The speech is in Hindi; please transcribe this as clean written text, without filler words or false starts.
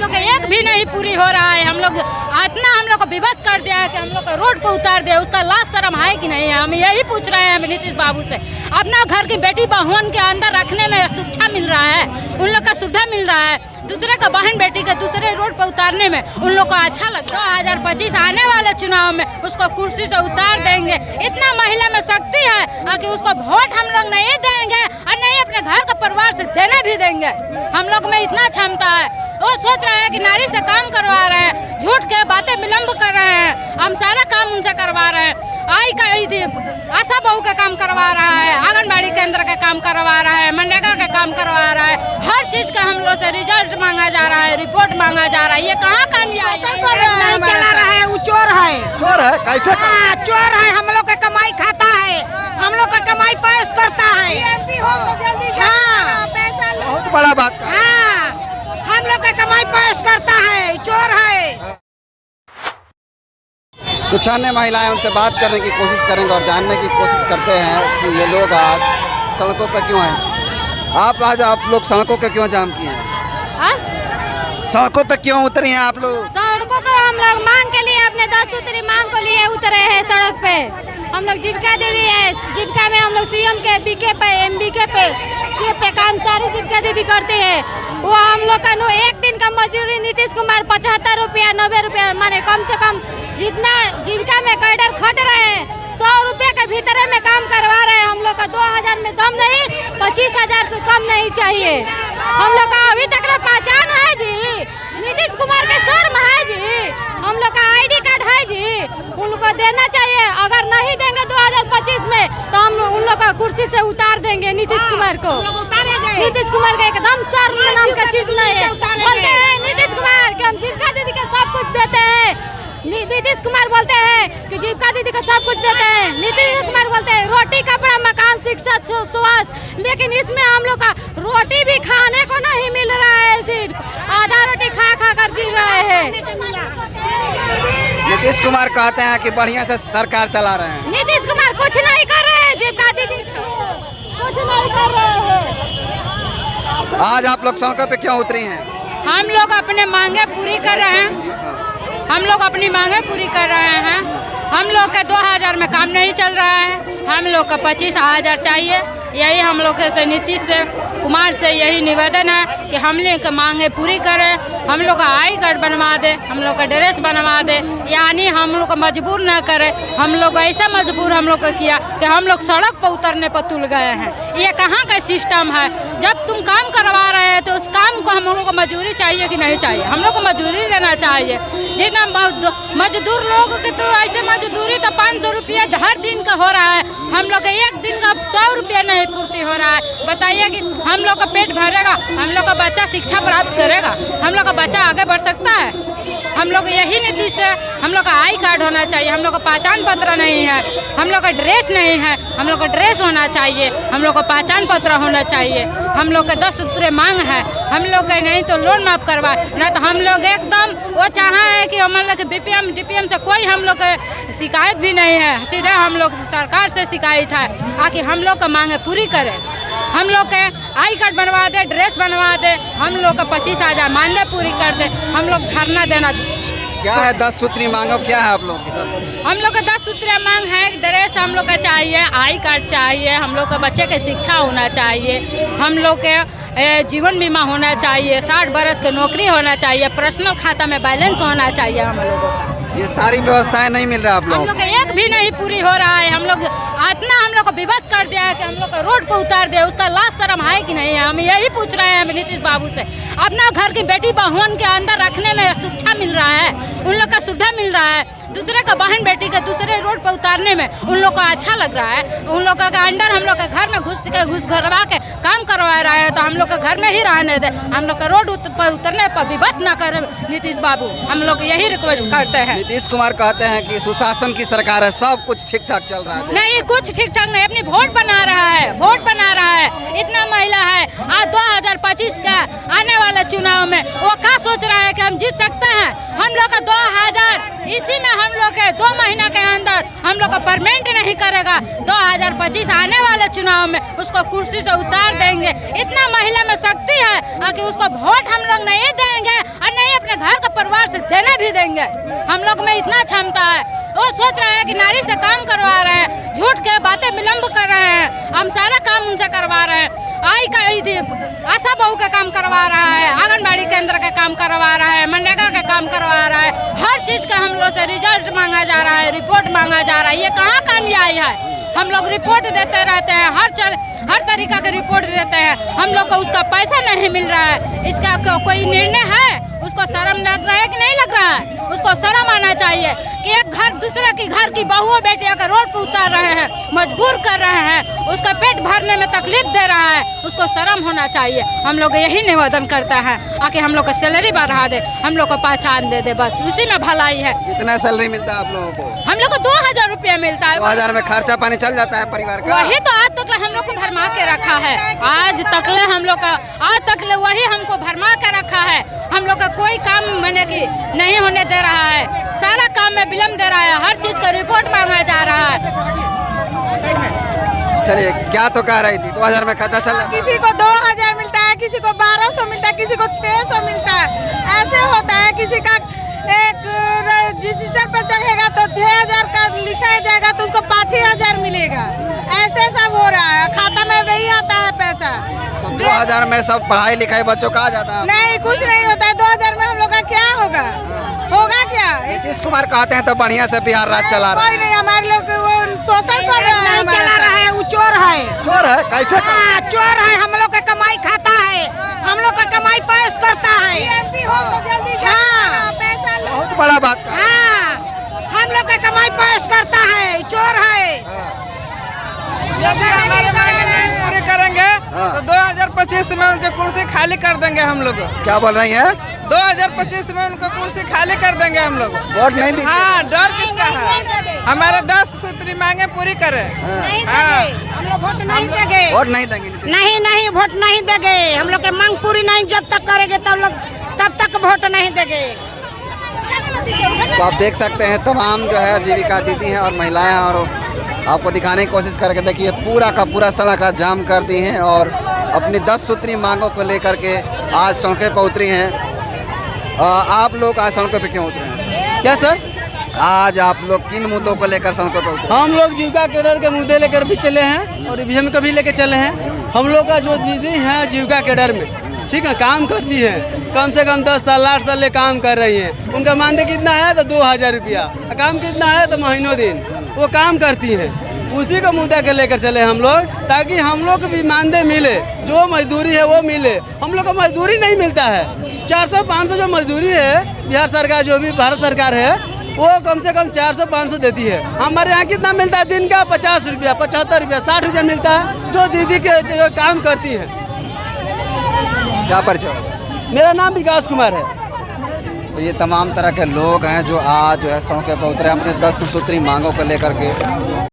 हम लोग एक भी नहीं पूरी हो रहा है। हम लोग को विवश कर दिया है कि हम लोग को रोड पे उतार दिया। उसका लाज शर्म है कि नहीं है, हम यही पूछ रहे हैं नीतीश बाबू से। अपना घर की बेटी बहुन के अंदर रखने में शिक्षा मिल रहा है, उन लोग का सुविधा मिल रहा है। दूसरे का बहन बेटी के दूसरे रोड पर उतारने में उन लोग को अच्छा लगता है। 2025 आने वाले चुनाव में उसको कुर्सी से उतार देंगे। इतना महिला में शक्ति है कि उसको वोट हम लोग नहीं देंगे और नहीं अपने घर का परिवार से देने भी देंगे। हम लोग में इतना क्षमता है। वो सोच रहा है कि नारी से काम करवा रहे हैं, झूठ के बातें विलम्ब कर रहे हैं। हम सारा काम उनसे करवा रहे हैं। आशा बहू का काम करवा रहा है, आंगनबाड़ी केंद्र का काम करवा रहा है, मनरेगा का काम करवा रहा है। हर चीज का हम लोग से रिजल्ट मांगा जा रहा है, रिपोर्ट मांगा जा रहा है। ये कहाँ कामयाब चला रहा है? वो चोर है। चोर है? कैसे? चोर है। हम लोग का कमाई खाता है, हम लोग का कमाई पेश करता है। बहुत बड़ा बात। हाँ, हम लोग का कमाई पेश करता है। चोर है। कुछ अन्य महिलाएं उनसे बात करने की कोशिश करेंगे और जानने की कोशिश करते हैं कि ये लोग आज सड़कों पर क्यों हैं। आप लोग सड़कों पे क्यों जाम किए हैं? सड़कों पे क्यों उतरी हैं आप लोग? सड़कों को हम लोग मांग के लिए अपने 10 सूत्री मांग को लिए उतरे हैं सड़क पे। हम लोग जीविका दीदी है, जीविका में हम लोग सीएम के बीके पे एमबीके पे काम सारी जीविका दीदी करते हैं। वो हम लोग का एक दिन का मजदूरी नीतीश कुमार 75 रुपया 90 रुपया माने कम से कम जितना जीविका में कैडर खट रहे हैं 100 रुपये के भीतर में काम करवा रहे हैं। हम लोग का 2000 में दम नहीं, 25,000 से कम नहीं चाहिए। हम लोग का अभी तक पहचान है जी, नीतीश कुमार के शर्म है जी। हम लोग का आईडी कार्ड है जी, उनको देना चाहिए। अगर नहीं देंगे 2025 में तो हम उन लोग का कुर्सी से उतार देंगे नीतीश कुमार को। नीतीश कुमार का एकदम शर्म नाम का चीज नहीं है। बोलते हैं नीतीश कुमार कि हम जीविका दीदी के सब कुछ देते हैं। नीतीश कुमार बोलते हैं कि जीविका दीदी को सब कुछ देते हैं। नीतीश कुमार बोलते हैं रोटी कपड़ा मकान शिक्षा स्वास्थ्य, लेकिन इसमें हम लोग का रोटी भी खाने को नहीं मिल रहा है। सिर्फ आधा रोटी खा खा कर जी रहे हैं। नीतीश कुमार कहते हैं कि बढ़िया से सरकार चला रहे हैं। नीतीश कुमार कुछ नहीं कर रहे हैं, जीविका दीदी कुछ नहीं कर रहे हैं। आज आप लोग सड़कों पे क्यों उतरी हैं? हम लोग अपने मांगे पूरी कर रहे हैं। हम लोग अपनी मांगे पूरी कर रहे हैं। हम लोग के 2000 में काम नहीं चल रहा है, हम लोग का 25,000 चाहिए। यही हम लोग से नीतीश से कुमार से यही निवेदन है कि हम लोग की मांगे पूरी करें। हम लोग का आई कार्ड बनवा दे, हम लोग का ड्रेस बनवा दे, यानी हम लोग को मजबूर न करें। हम लोग ऐसा मजबूर हम लोग को किया कि हम लोग सड़क पर उतरने पर तुल गए हैं। ये कहाँ का सिस्टम है? जब तुम काम करवा रहे हैं तो उस काम को हम लोग को मजदूरी चाहिए कि नहीं चाहिए? हम लोग को मजदूरी देना चाहिए। जितना मजदूर लोग के तो ऐसे मजदूरी तो 500 रुपया हर दिन का हो रहा है। हम लोग का एक दिन का 100 रुपया नहीं पूर्ति हो रहा है। बताइए कि हम लोग का पेट भरेगा, हम लोग का बच्चा शिक्षा प्राप्त करेगा, हम लोग का बच्चा आगे बढ़ सकता है? हम लोग यही नीति से हम लोग का आई कार्ड होना चाहिए, हम लोग का पहचान पत्र नहीं है, हम लोग का ड्रेस नहीं है, हम लोग का ड्रेस होना चाहिए, हम लोग का पहचान पत्र होना चाहिए। हम लोग के 10 सूत्रे मांग है। हम लोग का नहीं तो लोन माफ करवा, न तो हम लोग एकदम वो चाहा है कि हम लोग बीपीएम डीपीएम से कोई हम लोग के शिकायत भी नहीं है। सीधा हम लोग सरकार से शिकायत है ताकि हम लोग का मांगे पूरी करें। हम लोग के आई कार्ड बनवा दे, ड्रेस बनवा दे, हम लोग का 25,000 मानदेय पूरी कर दे। हम लोग धरना देना। क्या है 10 सूत्री मांगो? क्या है आप लोग की 10? हम लोग का 10 सूत्री मांग है। ड्रेस हम लोग का चाहिए, आई कार्ड चाहिए, हम लोग का बच्चे के शिक्षा होना चाहिए, हम लोग के जीवन बीमा होना चाहिए, 60 बरस की नौकरी होना चाहिए, पर्सनल खाता में बैलेंस होना चाहिए। हम लोगों का ये सारी व्यवस्थाएं नहीं मिल रहा आप लोग? हम लोग का एक भी नहीं पूरी हो रहा है। हम लोग हम लोग को विवश कर दिया है कि हम लोग को रोड पर उतार दिया। उसका लाज शर्म है कि नहीं है, हम यही पूछ रहे हैं नीतीश बाबू से। अपना घर की बेटी बहुन के अंदर रखने में शिक्षा मिल रहा है, उन लोग का सुविधा मिल रहा है। दूसरे का बहन बेटी के दूसरे रोड पर उतारने में उन लोग को अच्छा लग रहा है। उन लोग का अंडर हम लोग के घर में घुस घरवा के काम करवा रहा है, तो हम लोग के घर में ही रहने दे। हम लोग का रोड पर उतरने पर विवश न करे नीतीश बाबू, हम लोग यही रिक्वेस्ट करते हैं। नीतीश कुमार कहते हैं कि सुशासन की सरकार है, सब कुछ ठीक ठाक चल रहा है। नहीं, कुछ ठीक ठाक नहीं। अपनी वोट बना रहा है, वोट बना रहा है। इतना महिला है। आज 2025 का आने वाले चुनाव में वो क्या सोच रहा है कि हम जीत सकते हैं? हम लोग का 2000 इसी में हम लोग के 2 महीना के अंदर हम लोग का परमानेंट नहीं करेगा। 2025 आने वाले चुनाव में उसको कुर्सी से उतार देंगे। इतना महिला में शक्ति है कि उसको वोट हम लोग नहीं देंगे और नहीं करेंगे। हम लोग में इतना क्षमता है। वो सोच रहे हैं कि नारी से काम करवा रहे हैं, झूठ के बातें विलम्ब कर रहे हैं। हम सारा काम उनसे करवा रहे हैं। आशा बहू का काम करवा रहा है, आंगनबाड़ी केंद्र का काम करवा रहा है, मनरेगा का काम करवा रहा है। हर चीज़ का हम लोग से रिजल्ट मांगा जा रहा है, रिपोर्ट मांगा जा रहा है। ये कहाँ का न्याय है? हम लोग रिपोर्ट देते रहते हैं, हर तरीका के रिपोर्ट देते हैं। हम लोग को उसका पैसा नहीं मिल रहा है। इसका कोई निर्णय है? उसको शर्म लग रहा है कि नहीं लग रहा है? उसको शर्म आना चाहिए कि एक घर दूसरे की घर की बहुओं बेटियों का रोड पर उतार रहे हैं, मजबूर कर रहे हैं, उसका पेट भरने में तकलीफ दे रहा है। उसको शर्म होना चाहिए। हम लोग यही निवेदन करते हैं, आके हम लोग का सैलरी बढ़ा दे, हम लोग को पहचान दे दे, बस उसी में भलाई है। कितना सैलरी मिलता है आप लोगों को? हम लोग को 2000 रुपया मिलता है। 2000 में खर्चा पानी चल जाता है परिवार का? वही तो आज तक हम लोग को भरमा के रखा है। आज तक वही हमको भरमा के रखा है। हम लोग का कोई काम मैंने कि नहीं होने दे रहा है। सारा काम में विलम्ब दे रहा है। हर चीज का रिपोर्ट मांगा जा रहा है। चलिए, क्या तो कह रही थी? 2000 में खर्चा चल रहा है? किसी को 2000 मिलता है, किसी को 1200 मिलता है, किसी को 600 मिलता है। ऐसे होता है। किसी का एक रजिस्टर पर चढ़ेगा तो 6000 का लिखा जाएगा तो उसको 5000 मिलेगा। ऐसे सब हो रहा है। खाता में वही आता है पैसा। तो 2000 में सब पढ़ाई लिखाई बच्चों का आ जाता है? नहीं, कुछ नहीं होता है। 2000 में हम लोग का क्या होगा? होगा क्या? नीतीश कुमार कहते हैं तो बढ़िया से बिहार राज्य चला रहा है। कोई नहीं, हमारे लोग वो शोषण कर रहा है। चला रहा है, वो चोर है। चोर है? कैसे? हाँ, चोर है। हम लोग का कमाई खाता है, हम लोग का कमाई पेश करता है। हो तो जल्दी पैसा लो। बहुत बड़ा बात है। हाँ, हम लोग का कमाई पेश करता है। चोर है। यदि हमारे मांगे नहीं पूरे करेंगे तो 2025 में उनके कुर्सी खाली कर देंगे हम लोग। क्या बोल रही है? 2025 में उनको कुर्सी खाली कर देंगे हम लोग। वोट नहीं दी? हाँ, डर किसका है? हमारे 10 सूत्री मांगे पूरी करें। हाँ, हम लोग वोट नहीं देंगे। वोट नहीं देंगे? नहीं, वोट नहीं देंगे। हम लोग की मांग पूरी नहीं जब तक करेंगे तब तक वोट नहीं देंगे। तो आप देख सकते हैं तमाम जो है जीविका दीदी हैं और महिलाएं हैं, और आपको दिखाने की कोशिश करके देखिए पूरा का पूरा सड़क जाम कर दी हैं और अपनी 10 सूत्री मांगों को लेकर के आज सड़कें पर उतरी हैं। आप लोग आज सड़कों पे क्यों उतरे हैं? क्या सर? आज आप लोग किन मुद्दों को लेकर सड़कों पर उतरे? हम लोग जीविका कैडर के मुद्दे लेकर भी चले हैं और ईवीएम का भी लेकर चले हैं। हम लोग का जो दीदी हैं जीविका कैडर में, ठीक है, काम करती है, कम से कम 10 साल 8 साल ले काम कर रही हैं। उनका मानदेय कितना है तो 2000 रुपया, काम कितना है तो महीनों दिन वो काम करती हैं। उसी का मुद्दा के लेकर चले हम लोग, ताकि हम लोग को भी मानदेय मिले, जो मजदूरी है वो मिले। हम लोग को मजदूरी नहीं मिलता है। 400-500 जो मजदूरी है बिहार सरकार, जो भी भारत सरकार है, वो कम से कम 400-500 देती है। हमारे यहाँ कितना मिलता है? दिन का 50 रुपया, 75 रुपया, 60 रुपया मिलता है, जो दीदी के जो काम करती है। क्या परिचय? मेरा नाम विकास कुमार है। तो ये तमाम तरह के लोग हैं जो आज जो है सड़कों पर उतरे अपने 10 सूत्री मांगों को लेकर के।